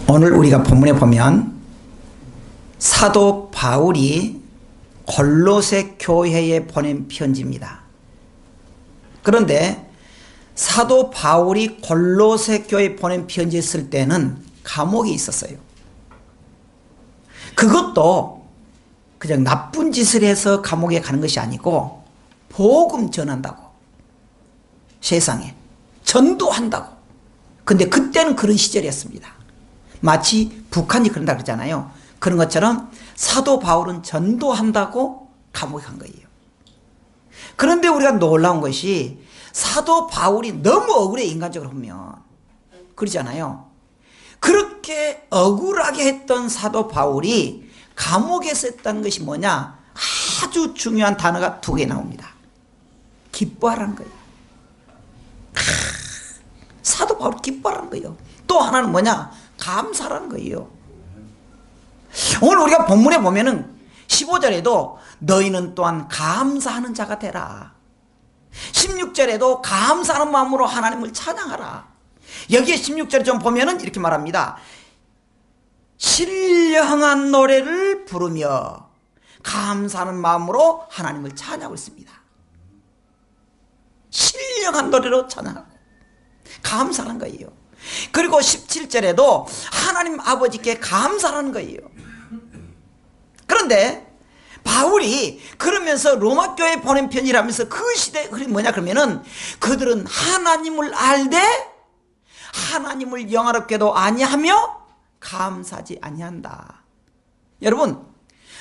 오늘 우리가 본문에 보면 사도 바울이 골로새 교회에 보낸 편지입니다. 그런데 사도 바울이 골로새 교회에 보낸 편지 쓸 때는 감옥에 있었어요. 그것도 그냥 나쁜 짓을 해서 감옥에 가는 것이 아니고 복음 전한다고, 세상에 전도한다고. 근데 그때는 그런 시절이었습니다. 마치 북한이 그런다 그러잖아요. 그런 것처럼 사도 바울은 전도한다고 감옥에 간 거예요. 그런데 우리가 놀라운 것이 사도 바울이 너무 억울해, 인간적으로 보면. 그러잖아요. 그렇게 억울하게 했던 사도 바울이 감옥에서 했다는 것이 뭐냐? 아주 중요한 단어가 두 개 나옵니다. 기뻐하라는 거예요. 사도 바울 기뻐하라는 거예요. 또 하나는 뭐냐? 감사라는 거예요. 오늘 우리가 본문에 보면은 15절에도 너희는 또한 감사하는 자가 되라. 16절에도 감사하는 마음으로 하나님을 찬양하라. 여기에 16절에 좀 보면은 이렇게 말합니다. 신령한 노래를 부르며 감사하는 마음으로 하나님을 찬양하고 있습니다. 신령한 노래로 찬양하고 감사하는 거예요. 그리고 17절에도 하나님 아버지께 감사하는 거예요. 그런데 바울이 그러면서 로마 교회에 보낸 편지라면서 그 시대 그게 뭐냐 그러면은 그들은 하나님을 알되 하나님을 영화롭게도 아니하며 감사하지 아니한다. 여러분,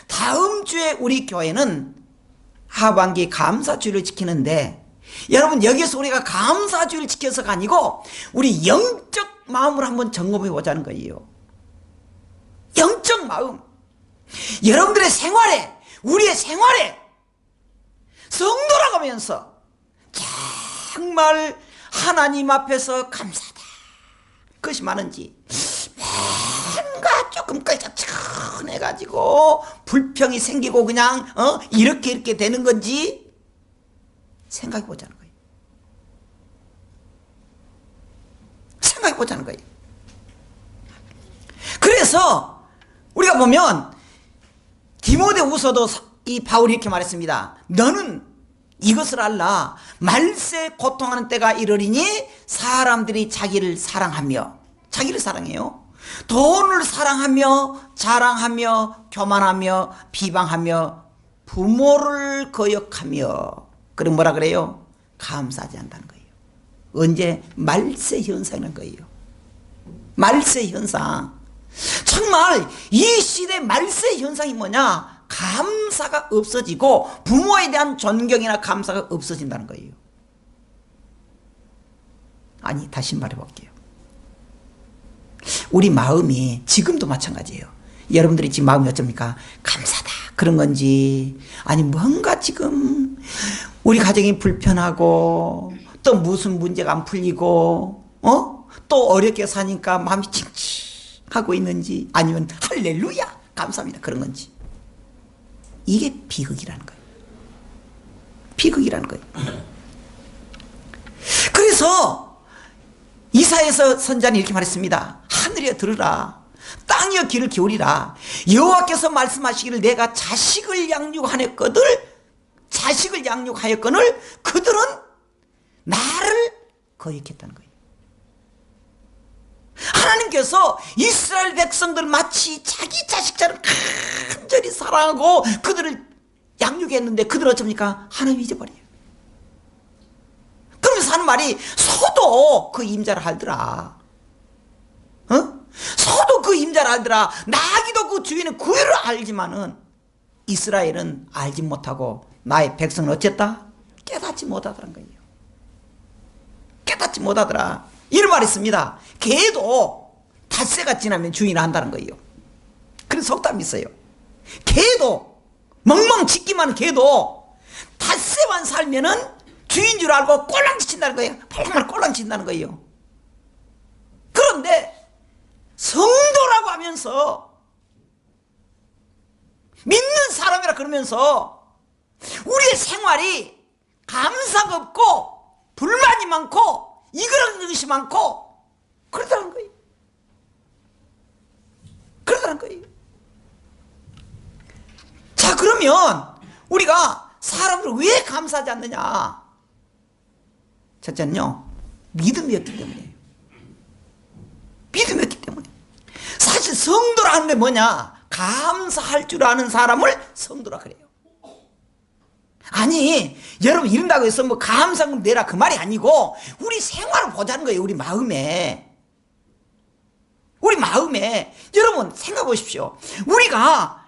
다음 주에 우리 교회는 하반기 감사주일을 지키는데, 여러분 여기서 우리가 감사주일을 지켜서가 아니고 우리 영적 마음을 한번 점검해 보자는 거예요. 영적 마음. 여러분들의 생활에, 우리의 생활에 성도라고 하면서 정말 하나님 앞에서 감사하다, 그것이 많은지, 뭔가 조금 꺼적해가지고 불평이 생기고 그냥 이렇게 되는 건지 생각해 보자는 거예요. 생각해 보자는 거예요. 그래서 우리가 보면 디모데후서도 이 바울이 이렇게 말했습니다. 너는 이것을 알라. 말세 고통하는 때가 이르리니 사람들이 자기를 사랑하며, 자기를 사랑해요. 돈을 사랑하며 자랑하며 교만하며 비방하며 부모를 거역하며, 그럼 뭐라 그래요? 감사하지 않는다는 거예요. 언제? 말세 현상이라는 거예요. 말세 현상. 정말 이 시대 말세 현상이 뭐냐? 감사가 없어지고 부모에 대한 존경이나 감사가 없어진다는 거예요. 아니, 다시 말해볼게요. 우리 마음이 지금도 마찬가지예요. 여러분들이 지금 마음이 어쩝니까? 감사다 그런 건지, 아니 뭔가 지금 우리 가정이 불편하고 또 무슨 문제가 안 풀리고 또 어렵게 사니까 마음이 찡찡하고 있는지, 아니면 할렐루야 감사합니다 그런 건지, 이게 비극이라는 거예요. 비극이라는 거예요. 그래서 이사야서 선자는 이렇게 말했습니다. 하늘이여 들으라, 땅이여 귀를 기울이라. 여호와께서 말씀하시기를 내가 자식을 양육하였거늘 그들은 나를 거역했다는 거예요. 하나님께서 이스라엘 백성들 마치 자기 자식처럼 간절히 사랑하고 그들을 양육했는데 그들은 어쩝니까? 하나님 잊어버려요. 그러면서 하는 말이 소도 그 임자를 알더라. 소도 그 임자를 알더라. 나귀도 그 주인의 구유를 알지만은 이스라엘은 알지 못하고 나의 백성은 어쨌다? 깨닫지 못하더란 거예요. 깨닫지 못하더라. 이런 말이 있습니다. 개도 닷새가 지나면 주인을 안다는 거예요. 그래서 속담이 있어요. 개도 멍멍 짖기만 하는 개도 닷새만 살면은 주인 줄 알고 꼴랑지 친다는 거예요. 팔팔 꼴랑지 친다는 거예요. 그런데 성도라고 하면서 믿는 사람이라 그러면서 우리의 생활이 감사가 없고 불만이 많고 이그런 것이 많고 그러다는 거예요. 그러다는 거예요. 자, 그러면 우리가 사람들을 왜 감사하지 않느냐? 첫째는요, 믿음이 없기 때문이에요. 믿음이 없기 때문에. 사실 성도라는 게 뭐냐? 감사할 줄 아는 사람을 성도라 그래요. 아니, 여러분 이런다고 해서 뭐 감사금 내라 그 말이 아니고 우리 생활을 보자는 거예요. 우리 마음에. 우리 마음에. 여러분 생각해 보십시오. 우리가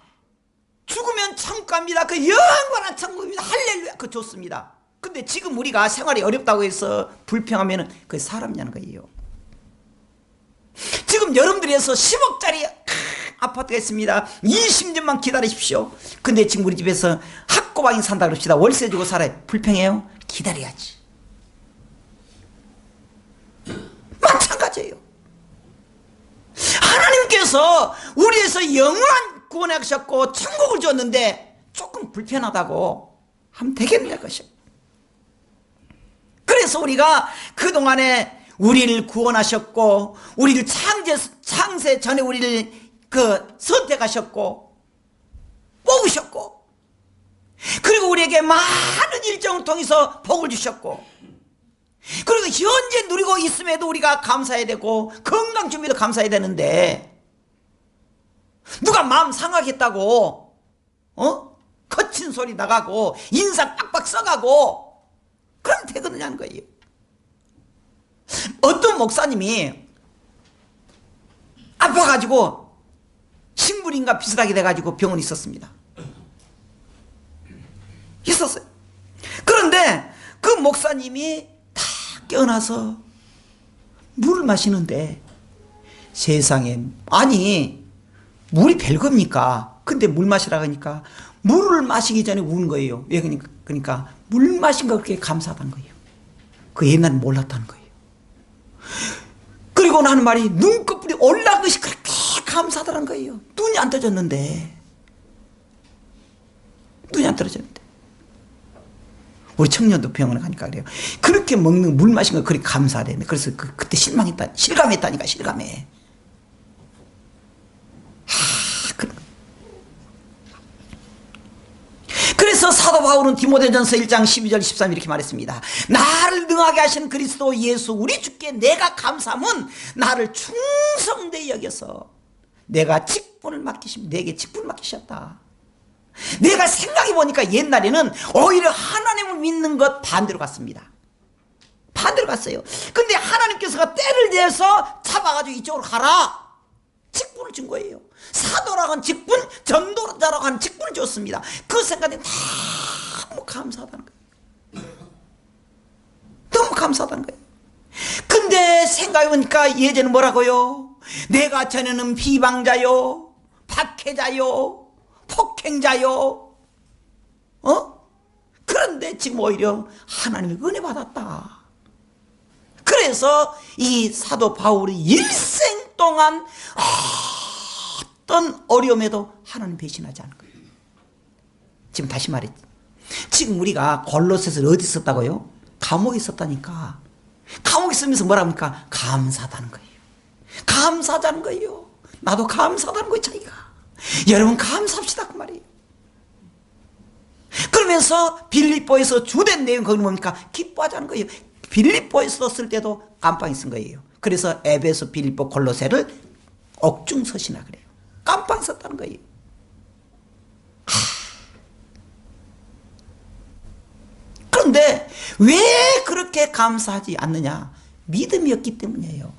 죽으면 천국 갑니다. 그 영원한 천국입니다. 할렐루야. 그 좋습니다. 근데 지금 우리가 생활이 어렵다고 해서 불평하면은 그게 사람이냐는 거예요. 지금 여러분들에서 10억짜리 아파트가 있습니다. 20년만 기다리십시오. 근데 지금 우리 집에서 학고방이 산다 그럽시다. 월세 주고 살아요. 불평해요? 기다려야지. 마찬가지예요. 하나님께서 우리에서 영원한 구원하셨고 천국을 줬는데 조금 불편하다고 하면 되겠냐 것이요. 그래서 우리가 그동안에 우리를 구원하셨고 우리를 창세 전에 우리를 선택하셨고 뽑으셨고 그리고 우리에게 많은 일정을 통해서 복을 주셨고 그리고 현재 누리고 있음에도 우리가 감사해야 되고 건강 준비도 감사해야 되는데 누가 마음 상하겠다고 거친 소리 나가고 인상 빡빡 써가고 그러면 되거든요 하는 거예요. 어떤 목사님이 아파가지고 식물인가 비슷하게 돼가지고 병원에 있었습니다. 있었어요. 그런데 그 목사님이 다 깨어나서 물을 마시는데 세상에 아니 물이 별겁니까? 근데 물 마시라고 하니까 물을 마시기 전에 우는 거예요. 왜 그러니까 물 마신 거 그렇게 감사하다는 거예요. 그 옛날에 몰랐다는 거예요. 그리고 나는 말이 눈꺼풀이 올라간 것이 그렇게 감사하다는 거예요. 눈이 안 떠졌는데 우리 청년도 병원에 가니까 그래요. 그렇게 먹는 물 마신 거 그렇게 감사하다며. 그래서 그때 실감했다니까 실감해. 그래서 사도 바울은 디모데전서 1장 12절 13 이렇게 말했습니다. 나를 능하게 하신 그리스도 예수 우리 주께 내가 감사함은 나를 충성되이 여겨서 내게 직분을 맡기셨다. 내가 생각해 보니까 옛날에는 오히려 하나님을 믿는 것 반대로 갔습니다. 반대로 갔어요. 근데 하나님께서 때를 대서 잡아가지고 이쪽으로 가라. 직분을 준 거예요. 사도라고 하는 직분, 전도자라고 하는 직분을 줬습니다. 그 생각에 너무 감사하다는 거예요. 너무 감사하다는 거예요. 근데 생각해보니까 예전에 뭐라고요? 내가 전에는 비방자요, 박해자요, 폭행자요. 그런데 지금 오히려 하나님의 은혜 받았다. 그래서 이 사도 바울이 일생 동안 어떤 어려움에도 하나님 배신하지 않은 거예요. 지금 다시 말했지. 지금 우리가 골로새서 어디 있었다고요? 감옥에 있었다니까. 감옥에 있으면서 뭐라 합니까? 감사하다는 거예요. 감사하자는 거예요. 나도 감사하다는 거예요. 자기가. 여러분 감사합시다 그 말이에요. 그러면서 빌립보에서 주된 내용 거기 뭡니까? 기뻐하자는 거예요. 빌립보에서 쓸 때도 깜빵이 쓴 거예요. 그래서 에베소, 빌립보, 골로새를 옥중서시나 그래요. 깜빵 썼다는 거예요. 그런데 왜 그렇게 감사하지 않느냐? 믿음이 없기 때문이에요.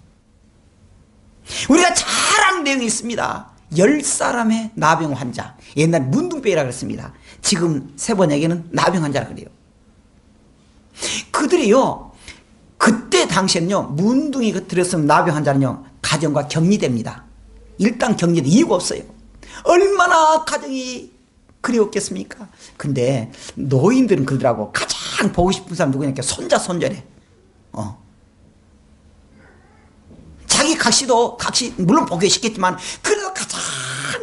우리가 잘 아는 내용이 있습니다. 10사람의 나병 환자. 옛날 문둥병이라고 그랬습니다. 지금 세 번역에는 나병 환자라고 그래요. 그들이요, 그때 당시에는요, 문둥이 들었으면 나병 환자는요, 가정과 격리됩니다. 일단 격리돼 이유가 없어요. 얼마나 가정이 그리웠겠습니까? 근데 노인들은 그러더라고. 가장 보고 싶은 사람 누구냐니까 손자 손녀래. 자기 각시도 물론 보기 쉽겠지만 그래도 가장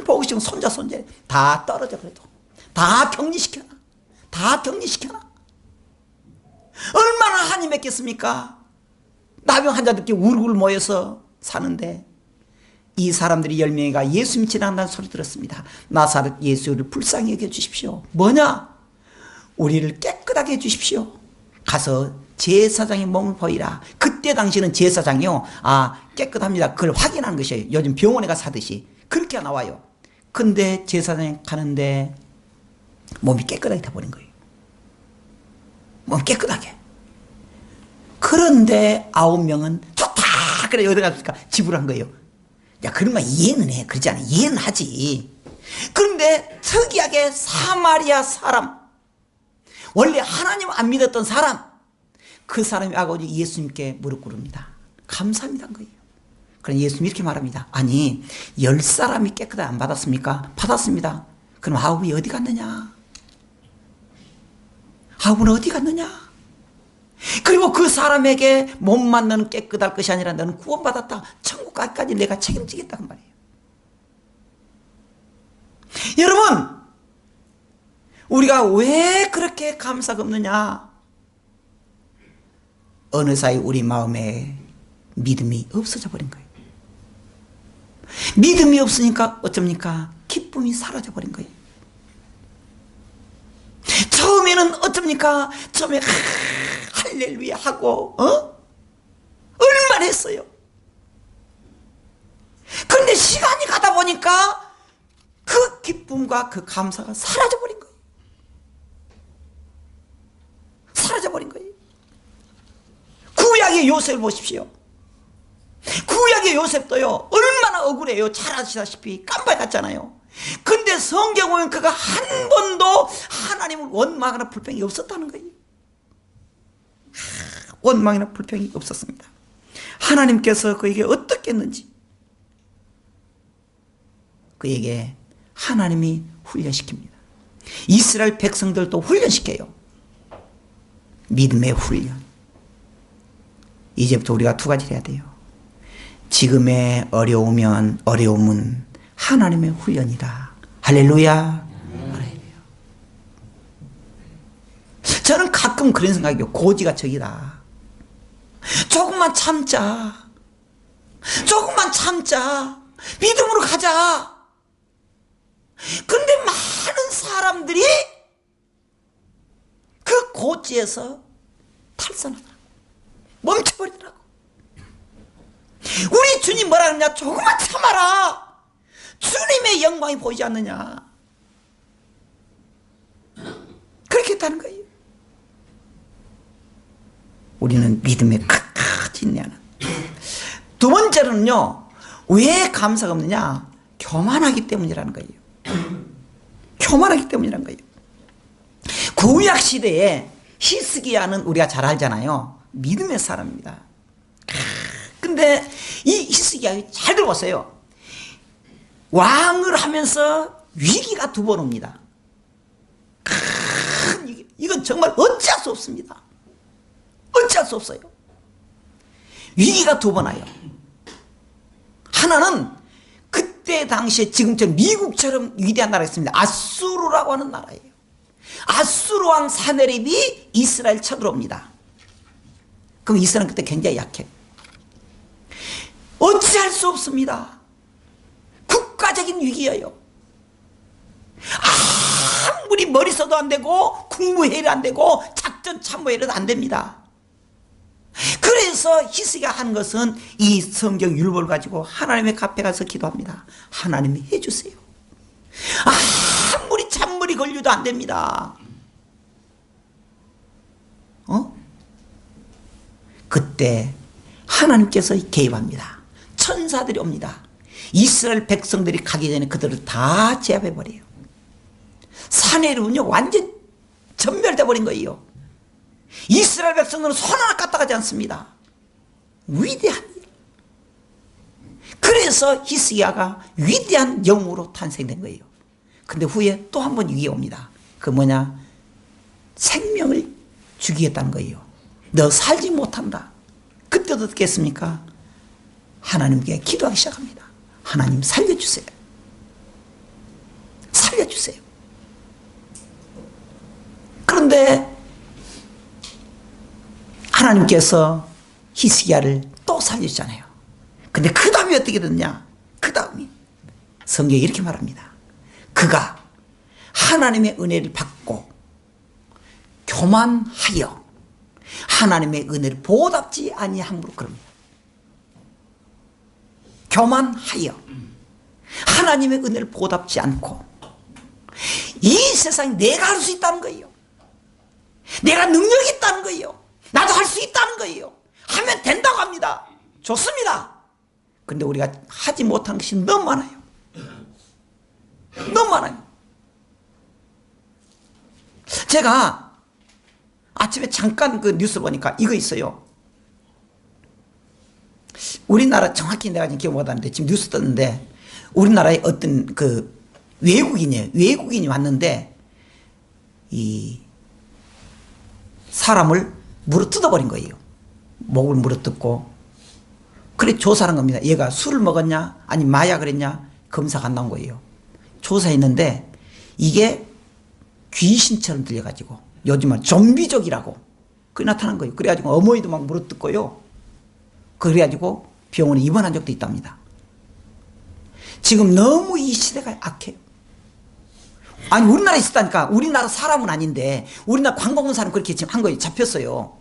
보고 싶은 손자 손녀래. 다 떨어져. 그래도 다 격리시켜놔. 다 격리시켜놔. 얼마나 한이 맺겠습니까? 나병 환자들끼리 우르르 모여서 사는데 이 사람들이 10명이가 예수님 지나간다는 소리 들었습니다. 나사렛 예수를 불쌍히 여겨주십시오. 뭐냐? 우리를 깨끗하게 해주십시오. 가서 제사장의 몸을 보이라. 그때 당시는 제사장이요, 깨끗합니다, 그걸 확인하는 것이에요. 요즘 병원에 가서 하듯이 그렇게 나와요. 근데 제사장이 가는데 몸이 깨끗하게 돼버린 거예요. 몸 깨끗하게. 그런데 9명은 좋다 그래 어디 갔을까 집으로 한 거예요. 야, 그러면 이해는 해. 그러지 않아? 이해는 하지. 그런데 특이하게 사마리아 사람, 원래 하나님 안 믿었던 사람, 그 사람이 아버지 예수님께 무릎 꿇습니다. 감사합니다 한 거예요. 그럼 예수님 이렇게 말합니다. 아니 10사람이 깨끗하게 안 받았습니까? 받았습니다. 그럼 9이 어디 갔느냐? 9은 어디 갔느냐? 그리고 그 사람에게 몸만 너는 깨끗할 것이 아니라 너는 구원받았다, 천국 가기까지 내가 책임지겠다 그 말이에요. 여러분, 우리가 왜 그렇게 감사가 없느냐? 어느 사이 우리 마음에 믿음이 없어져 버린 거예요. 믿음이 없으니까 어쩝니까? 기쁨이 사라져 버린 거예요. 처음에는 어쩝니까? 처음에 할렐루야 하고 얼마나 했어요. 그런데 시간이 가다 보니까 그 기쁨과 그 감사가 사라져 버린 거예요. 사라져 버린 거예요. 구약의 요셉을 보십시오. 구약의 요셉도요 얼마나 억울해요. 잘 아시다시피 깜빡했잖아요. 근데 성경 보면 그가 한 번도 하나님을 원망하는 불평이 없었다는 거예요. 원망이나 불평이 없었습니다. 하나님께서 그에게 어떻게 했는지, 그에게 하나님이 훈련시킵니다. 이스라엘 백성들도 훈련시켜요. 믿음의 훈련. 이제부터 우리가 2가지를 해야 돼요. 지금의 어려움은 하나님의 훈련이다. 할렐루야. 저는 가끔 그런 생각이에요. 고지가 저기다. 조금만 참자. 조금만 참자. 믿음으로 가자. 그런데 많은 사람들이 그 고지에서 탈선하더라고. 멈춰버리더라고. 우리 주님 뭐라 그러냐? 조금만 참아라. 주님의 영광이 보이지 않느냐? 그렇게 했다는 거예요. 우리는 믿음에 끝까지 있냐는. 2번째로는요, 왜 감사가 없느냐? 교만하기 때문이라는 거예요. 교만하기 때문이라는 거예요. 구약 시대에 히스기야는 우리가 잘 알잖아요. 믿음의 사람입니다. 근데 이 히스기야 잘 들어보세요. 왕을 하면서 위기가 2번 옵니다. 큰 위기. 이건 정말 어찌할 수 없습니다. 어찌할 수 없어요. 위기가 2번 와요. 하나는 그때 당시에 지금처럼 미국처럼 위대한 나라가 있습니다. 아수르라고 하는 나라예요. 아수르 왕 사네립이 이스라엘 쳐들어옵니다. 그럼 이스라엘은 그때 굉장히 약해. 어찌할 수 없습니다. 국가적인 위기예요. 아무리 머리 써도 안 되고 국무회의도 안 되고 작전 참모회의도 안 됩니다. 그래서 히스기야가 하는 것은 이 성경 율법을 가지고 하나님의 앞에 가서 기도합니다. 하나님이 해주세요. 아무리 잔머리 걸려도 안 됩니다. 그때 하나님께서 개입합니다. 천사들이 옵니다. 이스라엘 백성들이 가기 전에 그들을 다 제압해버려요. 사내리은요 완전 전멸돼 버린 거예요. 이스라엘 백성들은 손 하나 까딱하지 않습니다. 위대한 일. 그래서 히스기야가 위대한 영웅으로 탄생된 거예요. 근데 후에 또 한 번 위기가 옵니다. 그 뭐냐? 생명을 죽이겠다는 거예요. 너 살지 못한다. 그때도 어떻게 했습니까? 하나님께 기도하기 시작합니다. 하나님 살려주세요. 살려주세요. 그런데 하나님께서 히스기야를 또 살려주잖아요. 근데 그 다음에 어떻게 됐냐? 그 다음에 성경이 이렇게 말합니다. 그가 하나님의 은혜를 받고 교만하여 하나님의 은혜를 보답지 아니함으로 그럽니다. 교만하여 하나님의 은혜를 보답지 않고 이 세상에 내가 할 수 있다는 거예요. 내가 능력이 있다는 거예요. 나도 할 수 있다는 거예요. 하면 된다고 합니다. 좋습니다. 그런데 우리가 하지 못한 것이 너무 많아요. 너무 많아요. 제가 아침에 잠깐 그 뉴스 보니까 이거 있어요. 우리나라 정확히 내가 지금 기억 못하는데 지금 뉴스 떴는데 우리나라에 어떤 그 외국인이 왔는데 이 사람을 물어 뜯어버린 거예요. 목을 물어 뜯고 그래 조사하는 겁니다. 얘가 술을 먹었냐 아니 마약을 했냐 검사가 안 나온 거예요. 조사했는데 이게 귀신처럼 들려가지고 요즘은 좀비족이라고 그게 나타난 거예요. 그래가지고 어머니도 막 물어 뜯고요. 그래가지고 병원에 입원한 적도 있답니다. 지금 너무 이 시대가 악해요. 아니 우리나라에 있었다니까. 우리나라 사람은 아닌데 우리나라 관광 온 사람 그렇게 지금 한 거예요. 잡혔어요.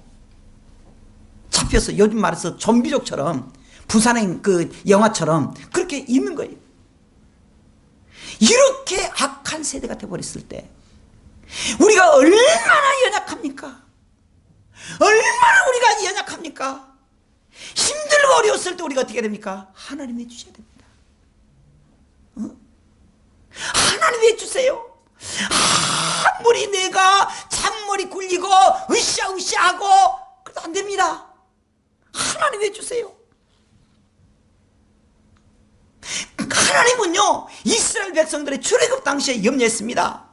잡혔어요. 요즘 말해서 좀비족처럼 부산행 그 영화처럼 그렇게 있는 거예요. 이렇게 악한 세대가 돼버렸을 때 우리가 얼마나 연약합니까? 얼마나 우리가 연약합니까? 힘들고 어려웠을 때 우리가 어떻게 됩니까? 하나님 해주셔야 됩니다. 하나님 해주세요. 아무리 내가 잔머리 굴리고 으쌰으쌰하고 그래도 안 됩니다. 하나님 해주세요. 하나님은요 이스라엘 백성들의 출애굽 당시에 염려했습니다.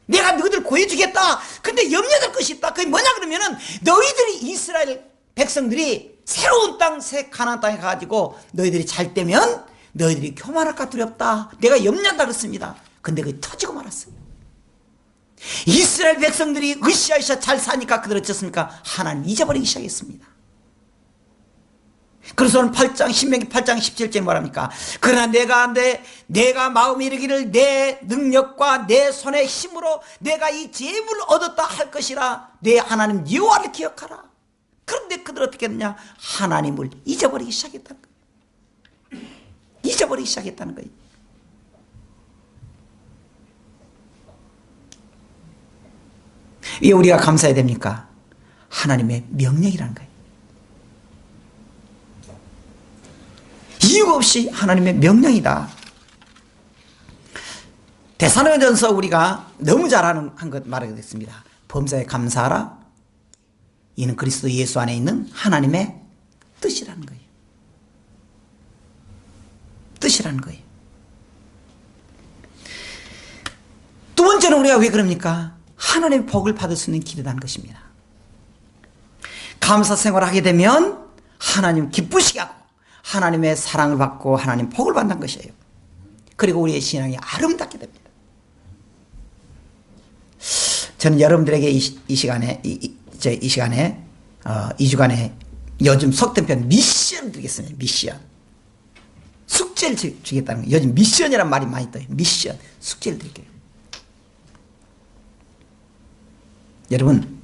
내가 너희들 구해주겠다. 근데 염려될 것이 있다. 그게 뭐냐 그러면은 너희들이 이스라엘 백성들이 새로운 땅, 새 가나안 땅에 가가지고 너희들이 잘 되면 너희들이 교만할까 두렵다. 내가 염려한다 그랬습니다. 근데 그게 터지고 말았어요. 이스라엘 백성들이 으쌰으쌰 잘 사니까 그들 어쩌습니까? 하나님 잊어버리기 시작했습니다. 그래서 오늘 8장 신명기 8장 17절에 뭐랍니까? 그러나 내가 마음에 이르기를 내 능력과 내 손의 힘으로 내가 이 재물을 얻었다 할 것이라 내 하나님 여호와를 기억하라. 그런데 그들 어떻게 했느냐? 하나님을 잊어버리기 시작했다는 거예요. 잊어버리기 시작했다는 거예요. 왜 우리가 감사해야 됩니까? 하나님의 명령이라는 거예요. 이유 없이 하나님의 명령이다. 데살로니가전서 우리가 너무 잘하는 한 것 말하게 됐습니다. 범사에 감사하라. 이는 그리스도 예수 안에 있는 하나님의 뜻이라는 거예요. 뜻이라는 거예요. 두 번째는 우리가 왜 그럽니까? 하나님의 복을 받을 수 있는 길이라는 것입니다. 감사 생활을 하게 되면 하나님 기쁘시게 하고 하나님의 사랑을 받고 하나님 복을 받는 것이에요. 그리고 우리의 신앙이 아름답게 됩니다. 저는 여러분들에게 이 시간에 2주간에 요즘 속된 편 미션 드리겠습니다. 미션. 숙제를 주겠다는 거예요. 요즘 미션이란 말이 많이 떠요. 미션. 숙제를 드릴게요. 여러분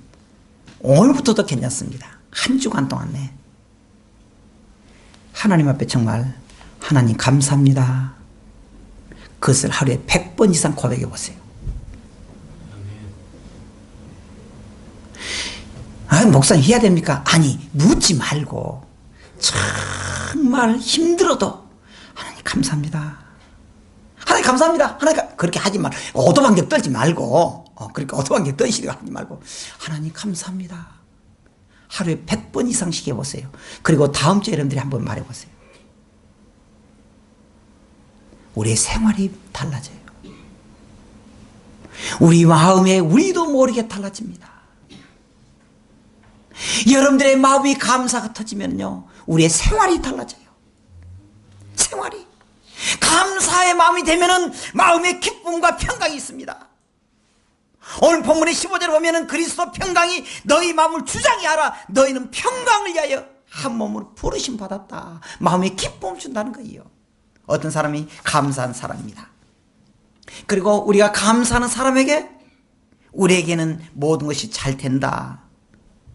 오늘부터도 괜찮습니다. 한 주간 동안에 하나님 앞에 정말 하나님 감사합니다. 그것을 하루에 100번 이상 고백해 보세요. 아, 목사님 해야 됩니까? 아니 묻지 말고 정말 힘들어도 하나님 감사합니다. 하나님 감사합니다. 하나님 그렇게 하지 말고 오도방정 떨지 말고 그렇게 오도방정 떨시려고 하지 말고 하나님 감사합니다. 하루에 100번 이상씩 해보세요. 그리고 다음 주에 여러분들이 한번 말해보세요. 우리의 생활이 달라져요. 우리 마음에 우리도 모르게 달라집니다. 여러분들의 마음이 감사가 터지면요 우리의 생활이 달라져요. 생활이 감사의 마음이 되면은 마음에 기쁨과 평강이 있습니다. 오늘 본문의 15절에 보면은 그리스도 평강이 너희 마음을 주장히 하라. 너희는 평강을 위하여 한 몸으로 부르심 받았다. 마음에 기쁨을 준다는 거예요. 어떤 사람이 감사한 사람입니다. 그리고 우리가 감사하는 사람에게 우리에게는 모든 것이 잘 된다.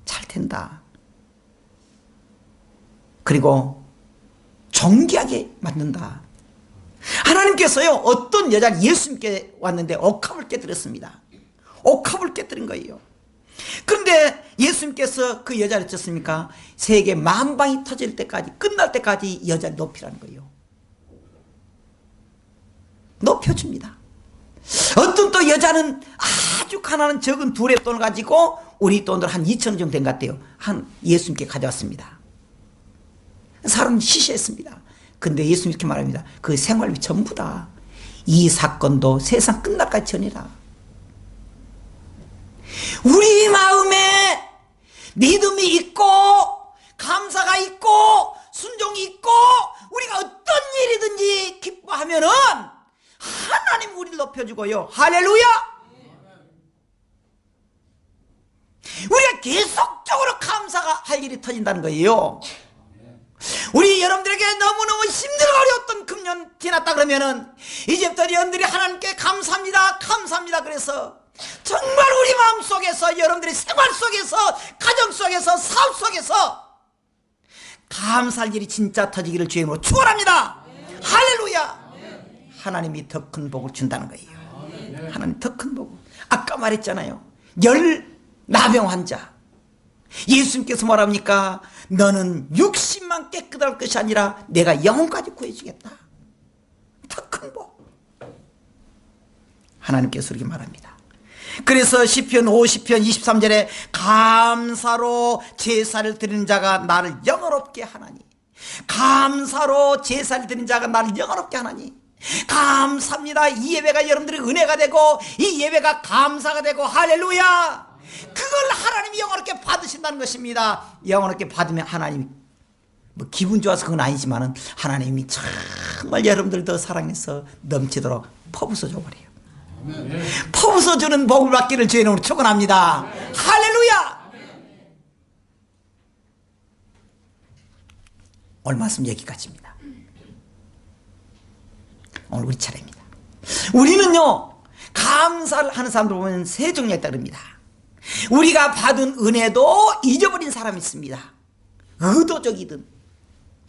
잘 된다. 그리고 존귀하게 만든다. 하나님께서요, 어떤 여자가 예수님께 왔는데 옥합을 깨뜨렸습니다. 옥합을 깨뜨린 거예요. 그런데 예수님께서 그 여자를 어쩌습니까? 세계 만방이 터질 때까지, 끝날 때까지 여자를 높이라는 거예요. 높여줍니다. 어떤 또 여자는 아주 가난한 적은 둘의 돈을 가지고 우리 돈으로 한 2,000원 정도 된 것 같아요. 한 예수님께 가져왔습니다. 사람은 시시했습니다. 근데 예수님 이렇게 말합니다. 그 생활비 전부다. 이 사건도 세상 끝날까지 전해라. 우리 마음에 믿음이 있고 감사가 있고 순종이 있고 우리가 어떤 일이든지 기뻐하면은 하나님 우리를 높여주고요. 할렐루야! 우리가 계속적으로 감사가 할 일이 터진다는 거예요. 우리 여러분들에게 너무너무 힘들고 어려웠던 금년 지났다 그러면은 이제부터 여러분들이 하나님께 감사합니다. 감사합니다. 그래서 정말 우리 마음속에서 여러분들의 생활 속에서 가정 속에서 사업 속에서 감사할 일이 진짜 터지기를 주의 이름으로 축원합니다. 할렐루야. 하나님이 더 큰 복을 준다는 거예요. 하나님 더 큰 복을. 아까 말했잖아요. 나병 환자 예수님께서 뭐랍니까? 너는 60만 깨끗할 것이 아니라 내가 영혼까지 구해주겠다. 더 큰 복. 하나님께서 이렇게 말합니다. 그래서 시편 50편 23절에 감사로 제사를 드리는 자가 나를 영화롭게 하나니, 감사로 제사를 드리는 자가 나를 영화롭게 하나니, 감사합니다. 이 예배가 여러분들의 은혜가 되고 이 예배가 감사가 되고 할렐루야. 그걸 하나님이 영원하게 받으신다는 것입니다. 영원하게 받으면 하나님이 뭐 기분 좋아서 그건 아니지만은 하나님이 정말 여러분들 더 사랑해서 넘치도록 퍼부어 줘버려요. 퍼부어 주는 복을 받기를 주의 이름으로 축원합니다. 할렐루야. 오늘 말씀 여기까지입니다. 오늘 우리 차례입니다. 우리는요 감사를 하는 사람들 보면 세 종류가 있다 그럽니다. 우리가 받은 은혜도 잊어버린 사람이 있습니다. 의도적이든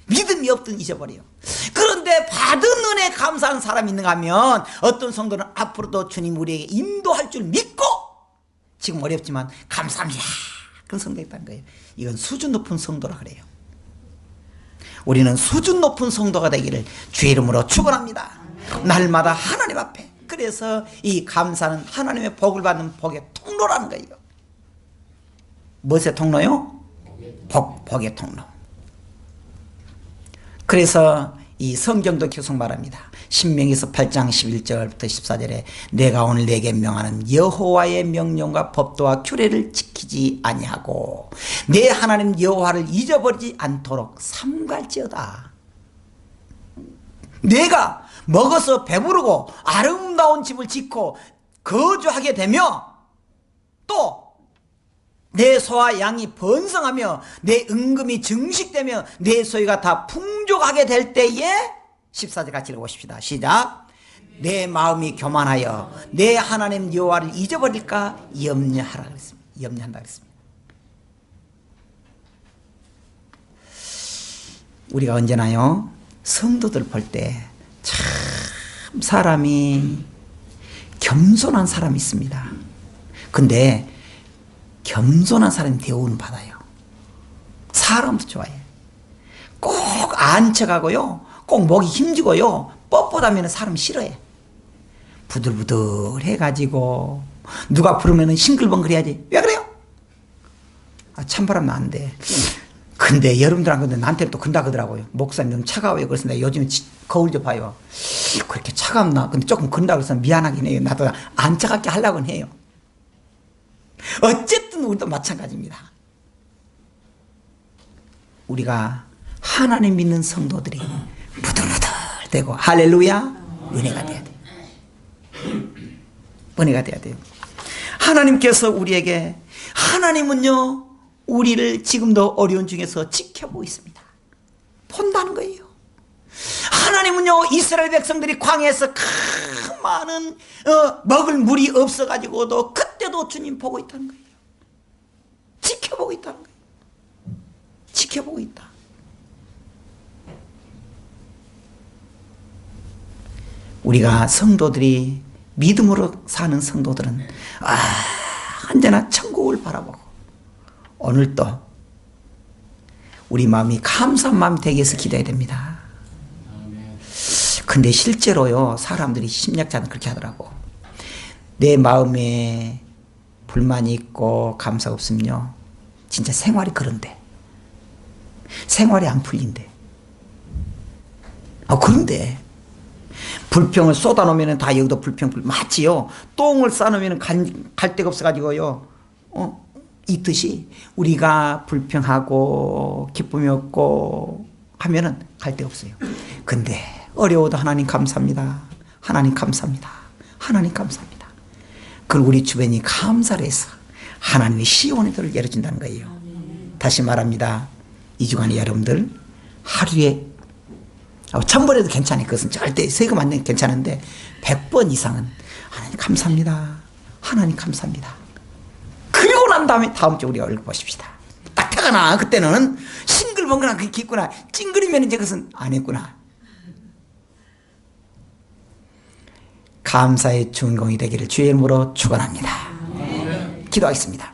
믿음이 없든 잊어버려요. 그런데 받은 은혜 감사하는 사람이 있는가 하면 어떤 성도는 앞으로도 주님 우리에게 인도할 줄 믿고 지금 어렵지만 감사합니다. 그런 성도가 있다는 거예요. 이건 수준 높은 성도라 그래요. 우리는 수준 높은 성도가 되기를 주의 이름으로 축원합니다. 날마다 하나님 앞에. 그래서 이 감사는 하나님의 복을 받는 복의 통로라는 거예요. 무엇의 통로요? 복의 통로. 그래서 이 성경도 계속 말합니다. 신명기서 8장 11절부터 14절에 내가 오늘 내게 명하는 여호와의 명령과 법도와 규례를 지키지 아니하고 내 하나님 여호와를 잊어버리지 않도록 삼갈지어다. 내가 먹어서 배부르고 아름다운 집을 짓고 거주하게 되며 또 내 소와 양이 번성하며 내 은금이 증식되며 내 소유가 다 풍족하게 될 때에 14절 같이 읽어보십시다. 시작. 내 마음이 교만하여 내 하나님 여호와를 잊어버릴까 염려하라 그랬습니다. 염려한다 그랬습니다. 우리가 언제나요 성도들 볼 때 참 사람이 겸손한 사람이 있습니다. 근데 겸손한 사람이 대우는 받아요. 사람도 좋아해. 꼭 안 척하고요. 꼭 목이 힘주고요. 뻣뻣하면 사람 싫어해. 부들부들 해가지고 누가 부르면 싱글벙글해야지. 왜 그래요? 아, 찬바람 나는데. 근데 여러분들 안 그런데 나한테는 또 근다 그러더라고요. 목사님 너무 차가워요. 그래서 내가 요즘 거울 좀 봐요. 그렇게 차갑나? 근데 조금 근다 그래서 미안하긴 해요. 나도 안 차갑게 하려고는 해요. 어쨌든 우리도 마찬가지입니다. 우리가 하나님 믿는 성도들이 부들부들대고 할렐루야 은혜가 돼야 돼요. 은혜가 돼야 돼요. 하나님께서 우리에게, 하나님은요 우리를 지금도 어려운 중에서 지켜보고 있습니다. 본다는 거예요. 하나님은요 이스라엘 백성들이 광야에서 많은 먹을 물이 없어가지고도 그때도 주님 보고 있다는 거예요. 지켜보고 있다는 거예요. 지켜보고 있다. 우리가 성도들이 믿음으로 사는 성도들은 언제나 천국을 바라보고 오늘도 우리 마음이 감사한 마음이 되기 위해서 기도해야 됩니다. 근데 실제로요 사람들이 심리학자는 그렇게 하더라고. 내 마음에 불만이 있고 감사가 없으면요 진짜 생활이 그런데 생활이 안 풀린대. 그런데 불평을 쏟아놓으면 다 여기도 불평 맞지요. 똥을 싸놓으면 갈 데가 없어가지고요 있듯이 우리가 불평하고 기쁨이 없고 하면은 갈 데 없어요. 근데 어려워도 하나님 감사합니다. 하나님 감사합니다. 하나님 감사합니다. 그걸 우리 주변이 감사를 해서 하나님의 시온의 도를 열어준다는 거예요. 다시 말합니다. 이 주간에 여러분들 하루에 1000번 해도 괜찮아요. 그것은 절대 세금 안 내도 괜찮은데 100번 이상은 하나님 감사합니다. 하나님 감사합니다. 그리고 난 다음에 다음 주에 우리가 얼굴 보십시다. 딱 태어나 그때는 싱글벙글한 그게 있구나. 찡그리면 이제 그것은 안 했구나. 감사의 주인공이 되기를 주의 이름으로 축원합니다. 기도하겠습니다.